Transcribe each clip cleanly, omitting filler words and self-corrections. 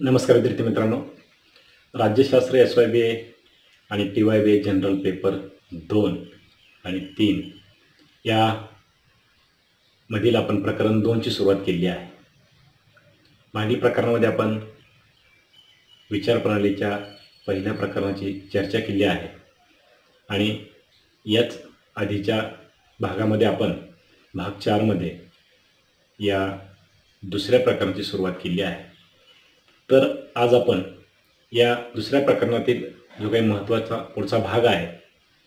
नमस्कार विद्यार्थी मित्रांनो. राज्यशास्त्र SYBA आणि TYBA जनरल पेपर 2 आणि 3 या मधील आपण प्रकरण 2 ची सुरुवात केली आहे. मागील प्रकरणामध्ये आपण विचारप्रणालीच्या पहिल्या प्रकरणाची चर्चा केली आहे आणि याच आधीच्या भागामध्ये आपण भाग 4 मध्ये या दुसऱ्या प्रकरणाची सुरुवात केली आहे. तर आज आपण या दुसऱ्या प्रकरणातील जो काही महत्त्वाचा पुढचा भाग आहे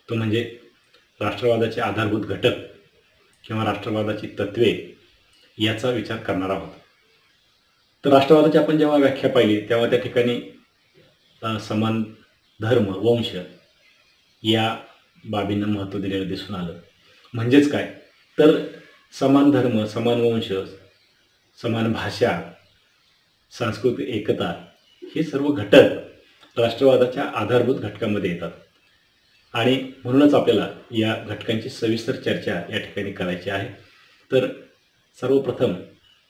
तो म्हणजे राष्ट्रवादाचे आधारभूत घटक किंवा राष्ट्रवादाची तत्वे याचा विचार करणार आहोत. तर राष्ट्रवादाची आपण जेव्हा व्याख्या पाहिली तेव्हा त्या ठिकाणी समान धर्म वंश या बाबींना महत्त्व दिलेलं दिसून आलं. म्हणजेच काय तर समान धर्म, समान वंश, समान भाषा, सांस्कृतिक एकता हे सर्व घटक राष्ट्रवादाच्या आधारभूत घटकांमध्ये येतात आणि म्हणूनच आपल्याला या घटकांची सविस्तर चर्चा या ठिकाणी करायची आहे. तर सर्वप्रथम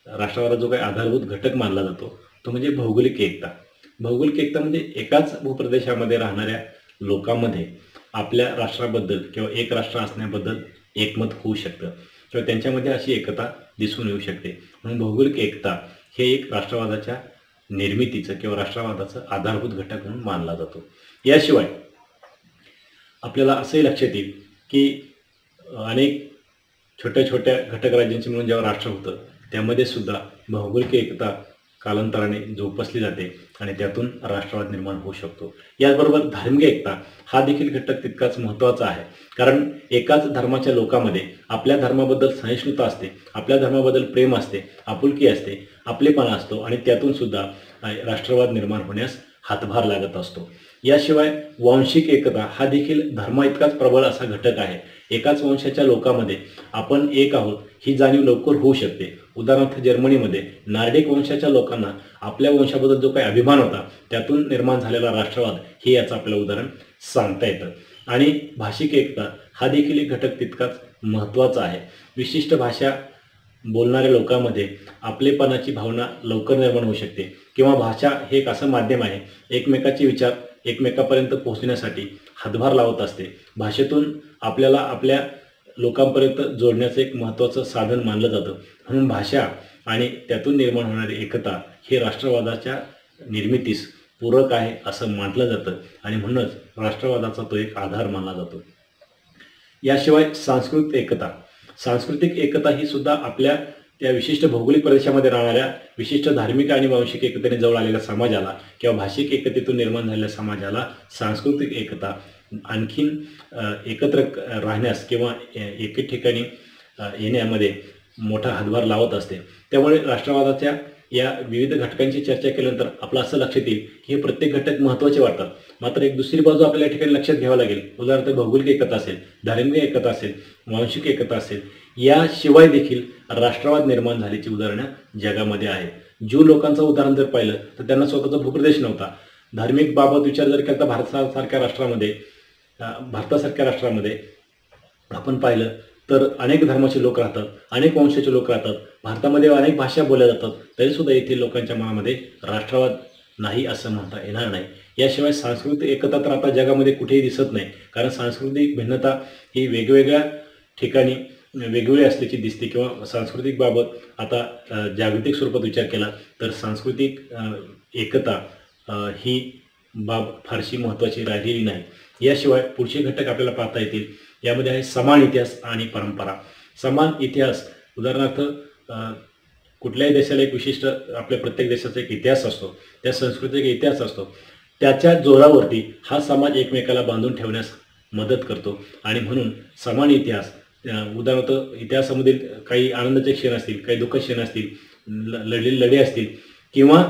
राष्ट्रवादाचा जो काही आधारभूत घटक मानला जातो तो म्हणजे भौगोलिक एकता. भौगोलिक एकता म्हणजे एकाच भूप्रदेशामध्ये राहणाऱ्या लोकांमध्ये आपल्या राष्ट्राबद्दल किंवा एक राष्ट्र असण्याबद्दल एकमत होऊ शकतं किंवा त्यांच्यामध्ये अशी एकता दिसून येऊ शकते. म्हणून भौगोलिक एकता हे एक राष्ट्रवादाच्या निर्मितीचं किंवा राष्ट्रवादाचं आधारभूत घटक म्हणून मानला जातो. याशिवाय आपल्याला असंही लक्षात येईल की अनेक छोट्या छोट्या घटक राज्यांची मिळून जेव्हा राष्ट्र होतं त्यामध्ये सुद्धा भौगोलिक एकता कालांतराने जोपासली जाते आणि त्यातून राष्ट्रवाद निर्माण होऊ शकतो. याचबरोबर धार्मिक एकता हा देखील घटक तितकाच महत्त्वाचा आहे. कारण एकाच धर्माच्या लोकांमध्ये आपल्या धर्माबद्दल सहिष्णुता असते, आपल्या धर्माबद्दल प्रेम असते, आपुलकी असते, आपलेपणा असतो आणि त्यातून सुद्धा राष्ट्रवाद निर्माण होण्यास हातभार लागत असतो. याशिवाय वांशिक एकता हा देखील धर्मा इतकाच प्रबळ असा घटक आहे. एकाच वंशाच्या लोकांमध्ये आपण एक आहोत ही जाणीव लवकर होऊ शकते. उदाहरणार्थ जर्मनीमध्ये नार्डिक वंशाच्या लोकांना आपल्या वंशाबद्दल जो काही अभिमान होता त्यातून निर्माण झालेला राष्ट्रवाद हे याचं आपलं उदाहरण सांगता येतं. आणि भाषिक एकता हा देखील एक घटक तितकाच महत्त्वाचा आहे. विशिष्ट भाषा बोलणाऱ्या लोकांमध्ये आपलेपणाची भावना लवकर निर्माण होऊ शकते किंवा भाषा हे एक असं माध्यम आहे एकमेकाचे विचार एकमेकापर्यंत पोहोचण्यासाठी हातभार लावत असते. भाषेतून आपल्याला आपल्या लोकांपर्यंत जोडण्याचं एक महत्त्वाचं साधन मानलं जातं. म्हणून भाषा आणि त्यातून निर्माण होणारी एकता हे राष्ट्रवादाच्या निर्मितीस पूरक आहे असं मानलं जातं आणि म्हणूनच राष्ट्रवादाचा तो एक आधार मानला जातो. याशिवाय सांस्कृतिक एकता ही सुद्धा आपल्या त्या विशिष्ट भौगोलिक प्रदेशामध्ये राहणाऱ्या विशिष्ट धार्मिक आणि वांशिक एकतेने जवळ आलेल्या समाजाला किंवा भाषिक एकतेतून निर्माण झालेल्या समाजाला सांस्कृतिक एकता आणखीन एकत्र राहण्यास किंवा एके ठिकाणी येण्यामध्ये मोठा हातभार लावत असते. त्यामुळे राष्ट्रवादाच्या या विविध घटकांची चर्चा केल्यानंतर आपलं असं लक्षात येईल की हे प्रत्येक घटक महत्त्वाचे वाटतात. मात्र एक दुसरी बाजू आपल्याला या ठिकाणी लक्षात घ्यावं लागेल. उदाहरणार्थ भौगोलिक एकता असेल, धार्मिक एकता असेल, वांशिक एकता असेल, याशिवाय देखील राष्ट्रवाद निर्माण झाल्याची उदाहरणं जगामध्ये आहेत. ज्यू लोकांचं उदाहरण जर पाहिलं तर त्यांना स्वतःचा भूप्रदेश नव्हता. धार्मिक बाबत विचार जर केला तर भारतासारख्या राष्ट्रामध्ये आपण पाहिलं तर अनेक धर्माचे लोक राहतात, अनेक वंशाचे लोक राहतात, भारतामध्ये अनेक भाषा बोलल्या जातात, तरीसुद्धा येथील लोकांच्या मनामध्ये राष्ट्रवाद नाही असं म्हणता येणार नाही. याशिवाय सांस्कृतिक एकता तर आता जगामध्ये कुठेही दिसत नाही. कारण सांस्कृतिक भिन्नता ही वेगवेगळ्या ठिकाणी वेगवेगळी असल्याची दिसते किंवा सांस्कृतिक बाबत आता जागतिक स्वरूपात विचार केला तर सांस्कृतिक एकता ही बाब फारशी महत्त्वाची राहिलेली नाही. याशिवाय पुढचे घटक आपल्याला पाहता येतील. यामध्ये आहे समान इतिहास आणि परंपरा. समान इतिहास उदाहरणार्थ कुठल्याही देशाला एक विशिष्ट आपल्या प्रत्येक देशाचा एक इतिहास असतो, त्या संस्कृतीचा एक इतिहास असतो. त्याच्या जोरावरती हा समाज एकमेकाला बांधून ठेवण्यास मदत करतो आणि म्हणून समान इतिहास उदाहरणार्थ इतिहासामधील काही आनंदाचे क्षण असतील, काही दुःखद क्षण असतील, लढलेले लढे असतील किंवा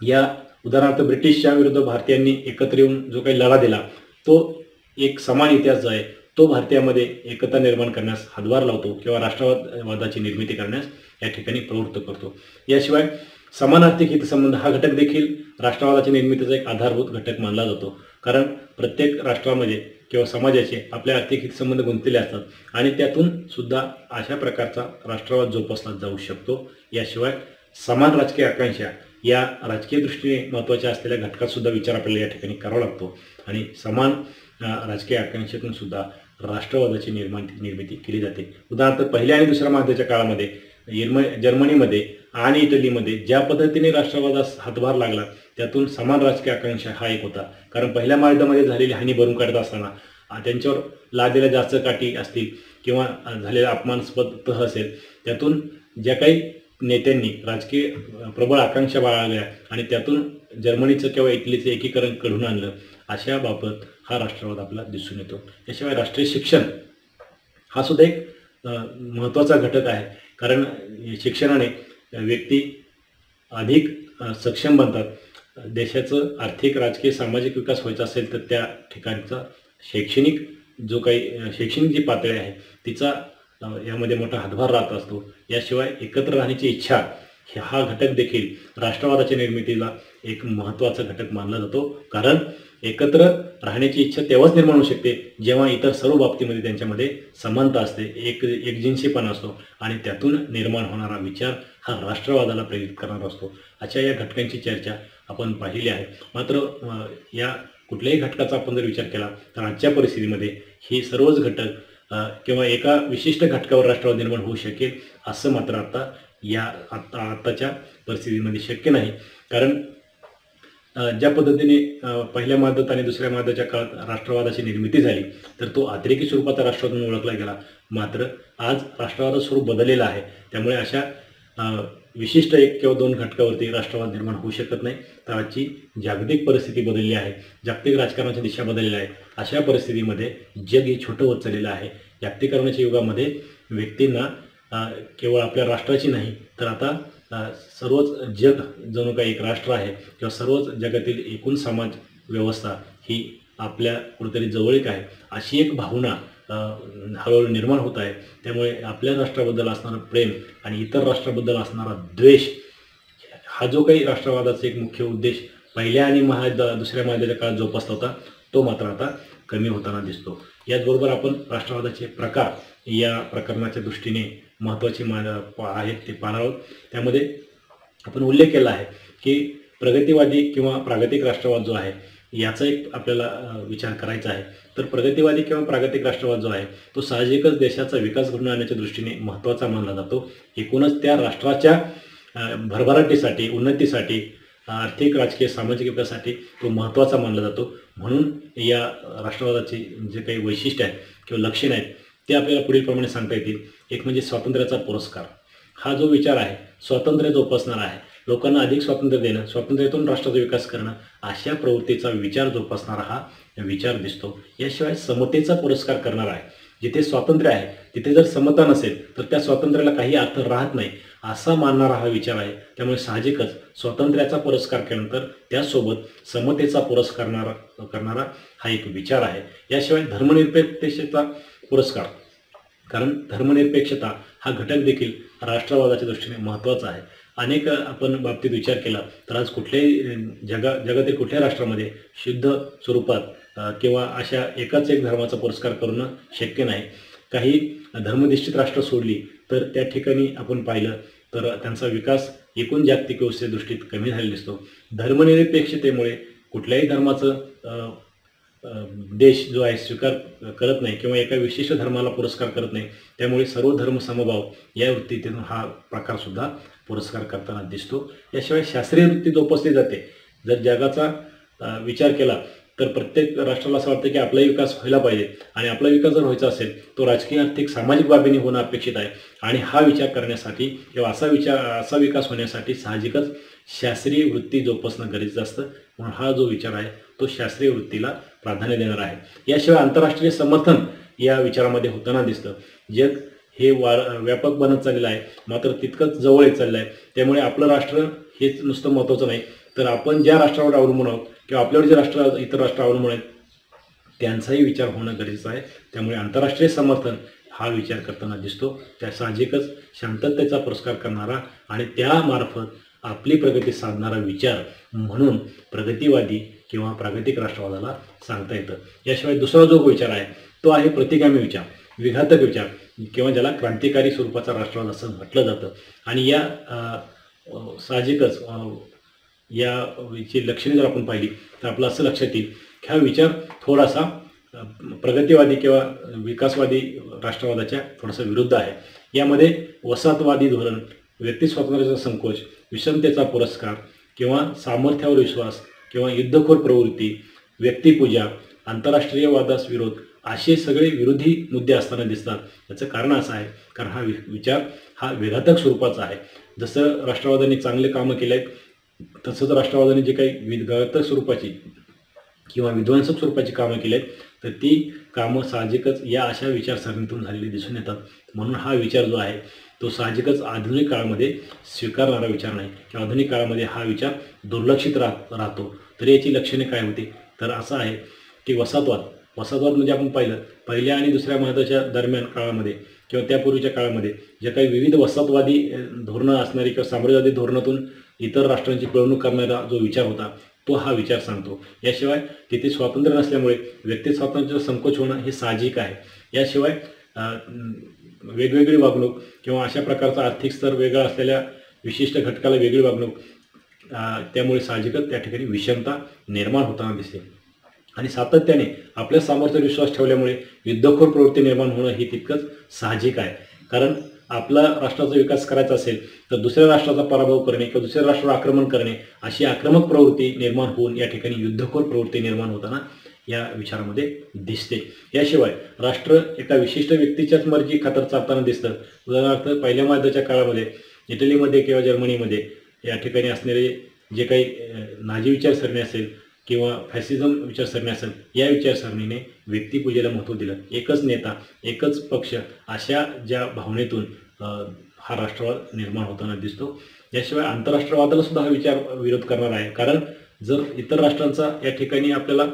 या उदाहरणार्थ ब्रिटिशच्या विरुद्ध भारतीयांनी एकत्र येऊन जो काही लढा दिला तो एक समान इतिहास जो आहे तो भारतीयामध्ये एकता निर्माण करण्यास हातभार लावतो किंवा राष्ट्रवादाची निर्मिती करण्यास या ठिकाणी प्रवृत्त करतो. याशिवाय समान आर्थिक हितसंबंध हा घटक देखील राष्ट्रवादाच्या निर्मितीचा एक आधारभूत घटक मानला जातो. कारण प्रत्येक राष्ट्रामध्ये किंवा समाजाचे आपले आर्थिक हितसंबंध गुंतलेले असतात आणि त्यातून सुद्धा अशा प्रकारचा राष्ट्रवाद जोपासला जाऊ शकतो. याशिवाय समान राजकीय आकांक्षा या राजकीय दृष्टीने महत्त्वाच्या असलेल्या घटकातसुद्धा विचार आपल्याला या ठिकाणी करावा लागतो आणि समान राजकीय आकांक्षेतून सुद्धा राष्ट्रवादाची निर्मिती केली जाते. उदाहरणार्थ पहिल्या आणि दुसऱ्या महायुद्धाच्या काळामध्ये जर्मनीमध्ये आणि इटलीमध्ये ज्या पद्धतीने राष्ट्रवादास हातभार लागला त्यातून समान राजकीय आकांक्षा हा एक होता. कारण पहिल्या महायुद्धामध्ये झालेली हानी भरून काढत असताना त्यांच्यावर लादलेल्या जास्त काठी असतील किंवा झालेला अपमानास्पद तह असेल, त्यातून ज्या काही नेत्यांनी राजकीय प्रबळ आकांक्षा बाळगल्या आणि त्यातून जर्मनीचं किंवा इटलीचं एकीकरण घडवून आणलं, अशा बाबत हा राष्ट्रवाद आपला दिसून येतो. त्याशिवाय राष्ट्रीय शिक्षण हा सुद्धा एक महत्त्वाचा घटक आहे. कारण शिक्षणाने व्यक्ती अधिक सक्षम बनतात. देशाचं आर्थिक, राजकीय, सामाजिक विकास व्हायचा असेल तर त्या ठिकाणचा शैक्षणिक जी पातळी आहे तिचा यामध्ये मोठा हातभार राहत असतो. याशिवाय एकत्र राहण्याची इच्छा हा घटक देखील राष्ट्रवादाच्या निर्मितीला एक महत्त्वाचा घटक मानला जातो. कारण एकत्र राहण्याची इच्छा तेव्हाच निर्माण होऊ शकते जेव्हा इतर सर्व बाबतीमध्ये त्यांच्यामध्ये समानता असते, एकजिनसीपणा असतो आणि त्यातून निर्माण होणारा विचार हा राष्ट्रवादाला प्रेरित करणारा असतो. अशा या घटकांची चर्चा आपण पाहिली आहे. मात्र या कुठल्याही घटकाचा आपण जर विचार केला तर आजच्या परिस्थितीमध्ये हे सर्वच घटक किंवा एका विशिष्ट घटकावर राष्ट्रवाद निर्माण होऊ शकेल असं मात्र आत्ताच्या परिस्थितीमध्ये शक्य नाही. कारण ज्या पद्धतीने पहिल्या महायुद्धात आणि दुसऱ्या महायुद्धाच्या काळात राष्ट्रवादाची निर्मिती झाली तर तो अतिरेकी स्वरूपाचा राष्ट्रवाद म्हणून ओळखला गेला. मात्र आज राष्ट्रवादाचं स्वरूप बदललेलं आहे. त्यामुळे अशा विशिष्ट एक किंवा दोन घटकावरती राष्ट्रवाद निर्माण होऊ शकत नाही. तर आजची जागतिक परिस्थिती बदलली आहे, जागतिक राजकारणाची दिशा बदललेली आहे. अशा परिस्थितीमध्ये जग हे छोटं होत चाललेलं आहे. जागतिकीकरणाच्या युगामध्ये व्यक्तींना केवळ आपल्या राष्ट्राची नाही तर आता सर्वच जग जणू काही एक राष्ट्र आहे किंवा सर्वच जगातील एकूण समाज व्यवस्था ही आपल्या कुठेतरी जवळीक आहे अशी एक भावना हळूहळू निर्माण होत आहे. त्यामुळे आपल्या राष्ट्राबद्दल असणारं प्रेम आणि इतर राष्ट्राबद्दल असणारा द्वेष हा जो काही राष्ट्रवादाचा एक मुख्य उद्देश पहिल्या आणि दुसऱ्या महायुद्धाच्या काळात जोपासला होता तो मात्र आता कमी होताना दिसतो. याचबरोबर आपण राष्ट्रवादाचे प्रकार या प्रकरणाच्या दृष्टीने महत्त्वाचे आहेत ते पाहणार आहोत. त्यामध्ये आपण उल्लेख केला आहे की प्रगतिवादी किंवा प्रागतिक राष्ट्रवाद जो आहे याचा एक आपल्याला विचार करायचा आहे. तर प्रगतिवादी किंवा प्रागतिक राष्ट्रवाद जो आहे तो साहजिकच देशाचा विकास घडवून आणण्याच्या दृष्टीने महत्त्वाचा मानला जातो. एकूणच त्या राष्ट्राच्या भरभराटीसाठी, उन्नतीसाठी, आर्थिक, राजकीय, सामाजिक विकासासाठी तो महत्त्वाचा मानला जातो. म्हणून या राष्ट्रवादाचे जे काही वैशिष्ट्य आहेत किंवा लक्षणे आहेत ते आपल्याला पुढीलप्रमाणे सांगता येतील. एक म्हणजे स्वातंत्र्याचा पुरस्कार. हा जो विचार आहे स्वातंत्र्य जोपासणारा आहे, लोकांना अधिक स्वातंत्र्य देणं, स्वातंत्र्यातून राष्ट्राचा विकास करणं अशा प्रवृत्तीचा विचार जोपासणारा हा विचार दिसतो. याशिवाय समतेचा पुरस्कार करणारा आहे. जिथे स्वातंत्र्य आहे तिथे जर समता नसेल तर त्या स्वातंत्र्याला काही अर्थ राहत नाही असा मानणारा हा विचार आहे. त्यामुळे साहजिकच स्वातंत्र्याचा पुरस्कार केल्यानंतर त्यासोबत समतेचा पुरस्कार करणारा हा एक विचार आहे. याशिवाय धर्मनिरपेक्षतेचा पुरस्कार. कारण धर्मनिरपेक्षता हा घटक देखील राष्ट्रवादाच्या दृष्टीने महत्त्वाचा आहे. अनेक आपण बाबतीत विचार केला तर आज कुठल्याही जगातील कुठल्याही राष्ट्रामध्ये शुद्ध स्वरूपात किंवा अशा एकाच एक धर्माचा पुरस्कार करणं शक्य नाही. काही धर्मनिश्चित राष्ट्र सोडली तर त्या ठिकाणी आपण पाहिलं तर त्यांचा विकास एकूण जागतिक व्यवस्थेच्या दृष्टीत कमी झालेला दिसतो. धर्मनिरपेक्षतेमुळे कुठल्याही धर्माचं देश जो आहे स्वीकार करत नाही किंवा एका विशिष्ट धर्माला पुरस्कार करत नाही. त्यामुळे सर्व धर्म समभाव या वृत्तीतून हा प्रकारसुद्धा पुरस्कार करताना दिसतो. याशिवाय शास्त्रीय वृत्ती जोपासली जाते. जर जगाचा विचार केला तर प्रत्येक राष्ट्राला असं वाटतं की आपलाही विकास व्हायला पाहिजे आणि आपला विकास जर व्हायचा असेल तो राजकीय, आर्थिक, सामाजिक बाबींनी होणं अपेक्षित आहे. आणि हा विचार करण्यासाठी किंवा असा विकास होण्यासाठी साहजिकच शास्त्रीय वृत्ती जोपासणं गरजेचं असतं. म्हणून हा जो विचार आहे तो शास्त्रीय वृत्तीला प्राधान्य देणार आहे. याशिवाय आंतरराष्ट्रीय समर्थन या विचारामध्ये होताना दिसतं. जग हे व्यापक बनत चाललेलं आहे मात्र तितकंच जवळ येत चाललं आहे. त्यामुळे आपलं राष्ट्र हेच नुसतं महत्त्वाचं नाही तर आपण ज्या राष्ट्रावर अवलंबून आहोत किंवा आपल्यावर जे इतर राष्ट्र अवलंबून आहेत त्यांचाही विचार होणं गरजेचं आहे. त्यामुळे आंतरराष्ट्रीय समर्थन हा विचार करताना दिसतो. त्या साहजिकच शांततेचा पुरस्कार करणारा आणि त्यामार्फत आपली प्रगती साधणारा विचार म्हणून प्रगतिवादी किंवा प्रागतिक राष्ट्रवादाला सांगता येतं. याशिवाय दुसरा जो विचार आहे तो आहे प्रतिगामी विचार, विघातक विचार किंवा ज्याला क्रांतिकारी स्वरूपाचा राष्ट्रवाद असं म्हटलं जातं. आणि या साहजिकच याची लक्षणे जर आपण पाहिली तर आपलं असं लक्षात येईल की हा विचार थोडासा प्रगतिवादी किंवा विकासवादी राष्ट्रवादाच्या थोडासा विरुद्ध आहे. यामध्ये वसाहतवादी धोरण, व्यक्ती स्वातंत्र्याचा संकोच, विषमतेचा पुरस्कार किंवा सामर्थ्यावर विश्वास किंवा युद्धखोर प्रवृत्ती, व्यक्तिपूजा, आंतरराष्ट्रीयवादास विरोध असे सगळे विरोधी मुद्दे असताना दिसतात. याचं कारण असं आहे कारण हा विचार हा विघातक स्वरूपाचा आहे. जसं राष्ट्रवादाने चांगले कामं केले आहेत तसंच राष्ट्रवादाने जे काही विघातक स्वरूपाची किंवा विध्वंसक स्वरूपाची कामं केली आहेत तर ती कामं साहजिकच या अशा विचारसरणीतून झालेली दिसून येतात. म्हणून हा विचार जो आहे तो साहजिकच आधुनिक काळामध्ये स्वीकारणारा विचार नाही किंवा आधुनिक काळामध्ये हा विचार दुर्लक्षित राहतो. तर याची लक्षणे काय होती तर असं आहे की वसाहतवाद म्हणजे आपण पाहिलं पहिल्या आणि दुसऱ्या महायुद्धाच्या दरम्यान काळामध्ये किंवा त्यापूर्वीच्या काळामध्ये जे काही विविध वसाहतवादी धोरणं असणारी किंवा साम्राज्यवादी धोरणातून इतर राष्ट्रांची पिळवणूक करणारा जो विचार होता तो हा विचार सांगतो. याशिवाय तिथे स्वातंत्र्य नसल्यामुळे व्यक्ती स्वातंत्र्याचा संकोच होणं हे साहजिक आहे. याशिवाय वेगवेगळी वागणूक किंवा अशा प्रकारचा आर्थिक स्तर वेगळा असलेल्या विशिष्ट घटकाला वेगळी वागणूक त्यामुळे साहजिकच त्या ठिकाणी विषमता निर्माण होताना दिसते. आणि सातत्याने आपल्या सामर्थ्यावर विश्वास ठेवल्यामुळे युद्धखोर प्रवृत्ती निर्माण होणं हे तितकंच साहजिक आहे. कारण आपला राष्ट्राचा विकास करायचा असेल तर दुसऱ्या राष्ट्राचा पराभव करणे किंवा दुसऱ्या राष्ट्रावर आक्रमण करणे अशी आक्रमक प्रवृत्ती निर्माण होऊन या ठिकाणी युद्धखोर प्रवृत्ती निर्माण होताना या विचारामध्ये दिसते. याशिवाय राष्ट्र एका विशिष्ट व्यक्तीच्याच मर्जी खातर चालताना दिसतं. उदाहरणार्थ पहिल्या महायुद्धाच्या काळामध्ये इटलीमध्ये किंवा जर्मनीमध्ये या ठिकाणी असणारे जे काही नाझी विचारसरणी असेल किंवा फॅसिझम विचारसरणी असेल या विचारसरणीने व्यक्तिपूजेला महत्त्व दिलं. एकच नेता एकच पक्ष अशा ज्या भावनेतून हा राष्ट्रवाद निर्माण होताना दिसतो. याशिवाय आंतरराष्ट्रवादाला सुद्धा हा विचार विरोध करणार आहे. कारण जर इतर राष्ट्रांचा या ठिकाणी आपल्याला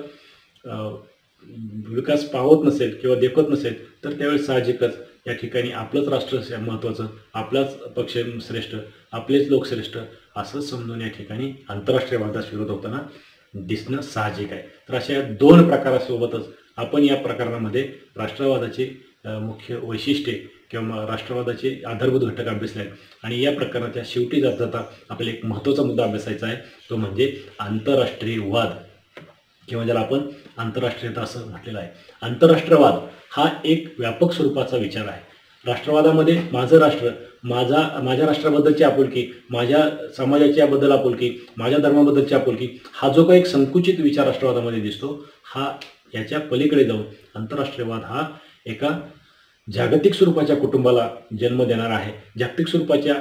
विकास पावत नसेल किंवा देखत नसेल तर त्यावेळेस साहजिकच या ठिकाणी आपलंच राष्ट्र महत्त्वाचं, आपलाच पक्ष श्रेष्ठ, आपलेच लोक श्रेष्ठ असं समजून या ठिकाणी आंतरराष्ट्रीयवादास विरोध होताना दिसणं साहजिक आहे. तर अशा या दोन प्रकारासोबतच आपण या प्रकरणामध्ये राष्ट्रवादाचे मुख्य वैशिष्ट्ये किंवा राष्ट्रवादाचे आधारभूत घटक अभ्यासले आहेत. आणि या प्रकरणाच्या शेवटी जाता आपल्याला एक महत्त्वाचा मुद्दा अभ्यासायचा आहे तो म्हणजे आंतरराष्ट्रीयवाद किंवा ज्याला आपण आंतरराष्ट्रीयता असं म्हटलेलं आहे. आंतरराष्ट्रवाद हा एक व्यापक स्वरूपाचा विचार आहे. राष्ट्रवादामध्ये माझं राष्ट्र, माझ्या राष्ट्राबद्दलची आपुलकी, माझ्या समाजाची याबद्दल आपुलकी, माझ्या धर्माबद्दलची आपुलकी हा जो काही संकुचित विचार राष्ट्रवादामध्ये दिसतो हा याच्या पलीकडे जाऊन आंतरराष्ट्रीयवाद हा एका जागतिक स्वरूपाच्या कुटुंबाला जन्म देणार आहे. जागतिक स्वरूपाच्या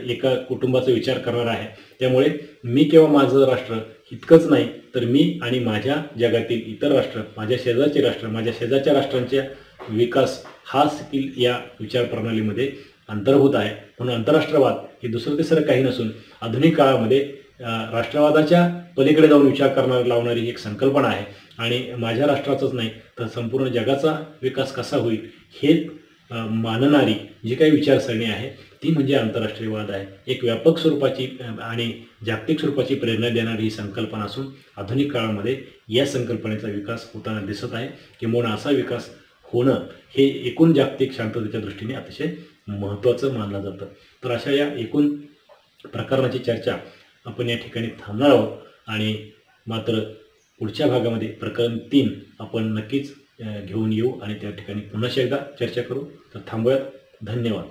एका कुटुंबाचा विचार करणार आहे. त्यामुळे मी किंवा माझं राष्ट्र इतकंच नाही तर मी आणि माझ्या जगातील इतर राष्ट्र, माझ्या शेजारचे राष्ट्र, माझ्या शेजारच्या राष्ट्रांच्या विकास हा देखील या विचारप्रणालीमध्ये अंतर्भूत आहे. म्हणून आंतरराष्ट्रवाद हे दुसरं तिसरं काही नसून आधुनिक काळामध्ये राष्ट्रवादाच्या पलीकडे जाऊन विचार लावणारी एक संकल्पना आहे. आणि माझ्या राष्ट्राचंच नाही तर संपूर्ण जगाचा विकास कसा होईल हे मानणारी जी काही विचारसरणी आहे ती म्हणजे आंतरराष्ट्रीयवाद आहे. एक व्यापक स्वरूपाची आणि जागतिक स्वरूपाची प्रेरणा देणारी ही संकल्पना असून आधुनिक काळामध्ये या संकल्पनेचा विकास होताना दिसत आहे. किंबहुना असा विकास होणं हे एकूण जागतिक शांततेच्या दृष्टीने अतिशय महत्त्वाचं मानलं जातं. तर अशा या एकूण प्रकरणाची चर्चा आपण या ठिकाणी थांबणार आहोत आणि मात्र पुढच्या भागामध्ये प्रकरण 3 आपण नक्कीच घेऊन येऊ आणि त्या ठिकाणी पुन्हा एकदा चर्चा करू. तर थांबूयात. धन्यवाद.